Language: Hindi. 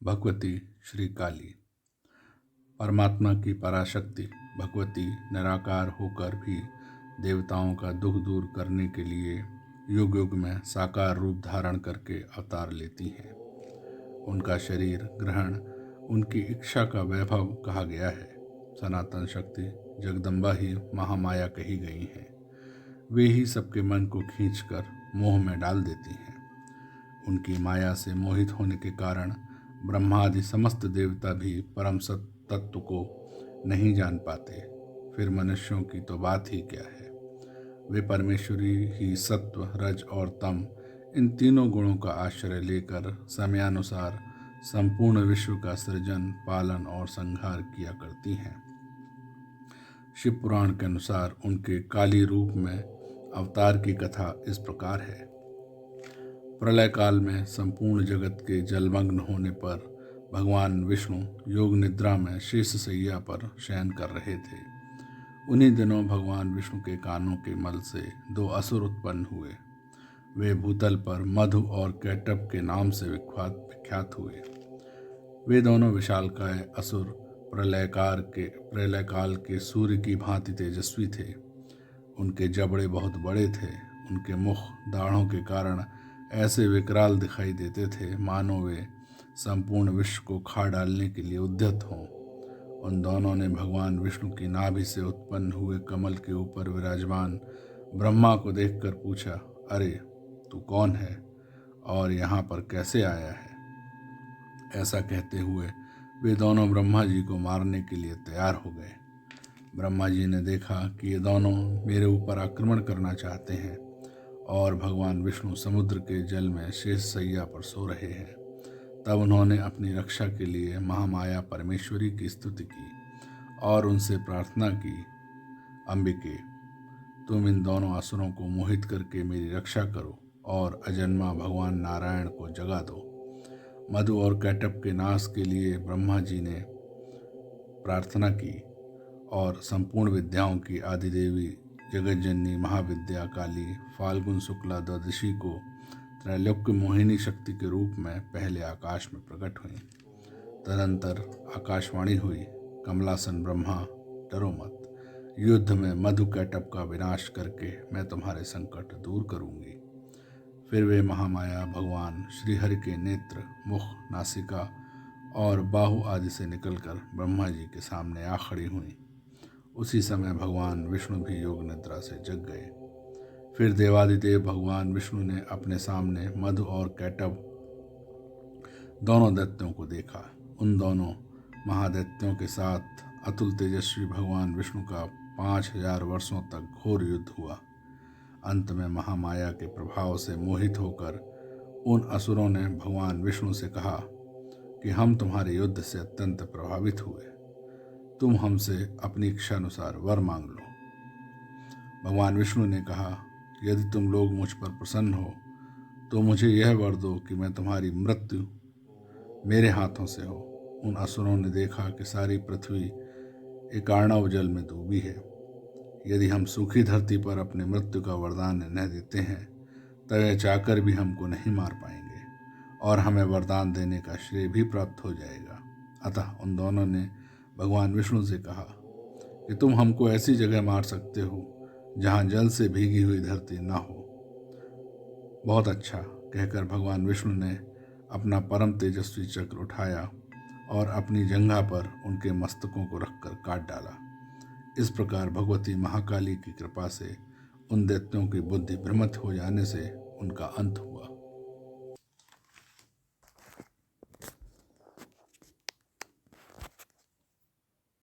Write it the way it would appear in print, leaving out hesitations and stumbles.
भगवती श्री काली। परमात्मा की पराशक्ति भगवती निराकार होकर भी देवताओं का दुख दूर करने के लिए युग युग में साकार रूप धारण करके अवतार लेती हैं। उनका शरीर ग्रहण उनकी इच्छा का वैभव कहा गया है। सनातन शक्ति जगदम्बा ही महामाया कही गई हैं। वे ही सबके मन को खींचकर मोह में डाल देती हैं। उनकी माया से मोहित होने के कारण ब्रह्मादि समस्त देवता भी परम सत्य तत्व को नहीं जान पाते, फिर मनुष्यों की तो बात ही क्या है। वे परमेश्वरी ही सत्व, रज और तम इन तीनों गुणों का आश्रय लेकर समयानुसार संपूर्ण विश्व का सृजन, पालन और संहार किया करती हैं। शिव पुराण के अनुसार उनके काली रूप में अवतार की कथा इस प्रकार है। प्रलय काल में संपूर्ण जगत के जलमग्न होने पर भगवान विष्णु योग निद्रा में शेष सैया पर शयन कर रहे थे। उन्हीं दिनों भगवान विष्णु के कानों के मल से दो असुर उत्पन्न हुए। वे भूतल पर मधु और कैटभ के नाम से विख्यात हुए। वे दोनों विशालकाय असुर प्रलय काल के सूर्य की भांति तेजस्वी थे। उनके जबड़े बहुत बड़े थे। उनके मुख दाढ़ों के कारण ऐसे विकराल दिखाई देते थे मानो वे संपूर्ण विश्व को खा डालने के लिए उद्यत हों। उन दोनों ने भगवान विष्णु की नाभि से उत्पन्न हुए कमल के ऊपर विराजमान ब्रह्मा को देखकर पूछा, अरे तू कौन है और यहाँ पर कैसे आया है? ऐसा कहते हुए वे दोनों ब्रह्मा जी को मारने के लिए तैयार हो गए। ब्रह्मा जी ने देखा कि ये दोनों मेरे ऊपर आक्रमण करना चाहते हैं और भगवान विष्णु समुद्र के जल में शेष सैया पर सो रहे हैं। तब उन्होंने अपनी रक्षा के लिए महामाया परमेश्वरी की स्तुति की और उनसे प्रार्थना की, अंबिके, तुम इन दोनों असुरों को मोहित करके मेरी रक्षा करो और अजन्मा भगवान नारायण को जगा दो। मधु और कैटभ के नाश के लिए ब्रह्मा जी ने प्रार्थना की और संपूर्ण विद्याओं की आदिदेवी जगज्जननी महाविद्या काली फाल्गुन शुक्ला द्वादशी को त्रैलोक्य मोहिनी शक्ति के रूप में पहले आकाश में प्रकट हुई। तदंतर आकाशवाणी हुई, कमलासन ब्रह्मा, डरो मत, युद्ध में मधु कैटभ का विनाश करके मैं तुम्हारे संकट दूर करूंगी। फिर वे महामाया भगवान श्रीहरि के नेत्र, मुख, नासिका और बाहु आदि से निकलकर ब्रह्मा जी के सामने आ खड़ी हुई। उसी समय भगवान विष्णु भी योग निद्रा से जग गए। फिर देवादिदेव भगवान विष्णु ने अपने सामने मधु और कैटभ दोनों दैत्यों को देखा। उन दोनों महादैत्यों के साथ अतुल तेजस्वी भगवान विष्णु का 5000 वर्षों तक घोर युद्ध हुआ। अंत में महामाया के प्रभाव से मोहित होकर उन असुरों ने भगवान विष्णु से कहा कि हम तुम्हारे युद्ध से अत्यंत प्रभावित हुए, तुम हमसे अपनी इच्छा अनुसार वर मांग लो। भगवान विष्णु ने कहा, यदि तुम लोग मुझ पर प्रसन्न हो तो मुझे यह वर दो कि मैं तुम्हारी मृत्यु मेरे हाथों से हो। उन असुरों ने देखा कि सारी पृथ्वी एकार्णव जल में डूबी है। यदि हम सूखी धरती पर अपने मृत्यु का वरदान इन्हें देते हैं तब यह चाहकर भी हमको नहीं मार पाएंगे और हमें वरदान देने का श्रेय भी प्राप्त हो जाएगा। अतः उन दोनों ने भगवान विष्णु से कहा कि तुम हमको ऐसी जगह मार सकते हो जहाँ जल से भीगी हुई धरती ना हो। बहुत अच्छा कहकर भगवान विष्णु ने अपना परम तेजस्वी चक्र उठाया और अपनी जंघा पर उनके मस्तकों को रखकर काट डाला। इस प्रकार भगवती महाकाली की कृपा से उन दैत्यों की बुद्धि भ्रमित हो जाने से उनका अंत हुआ।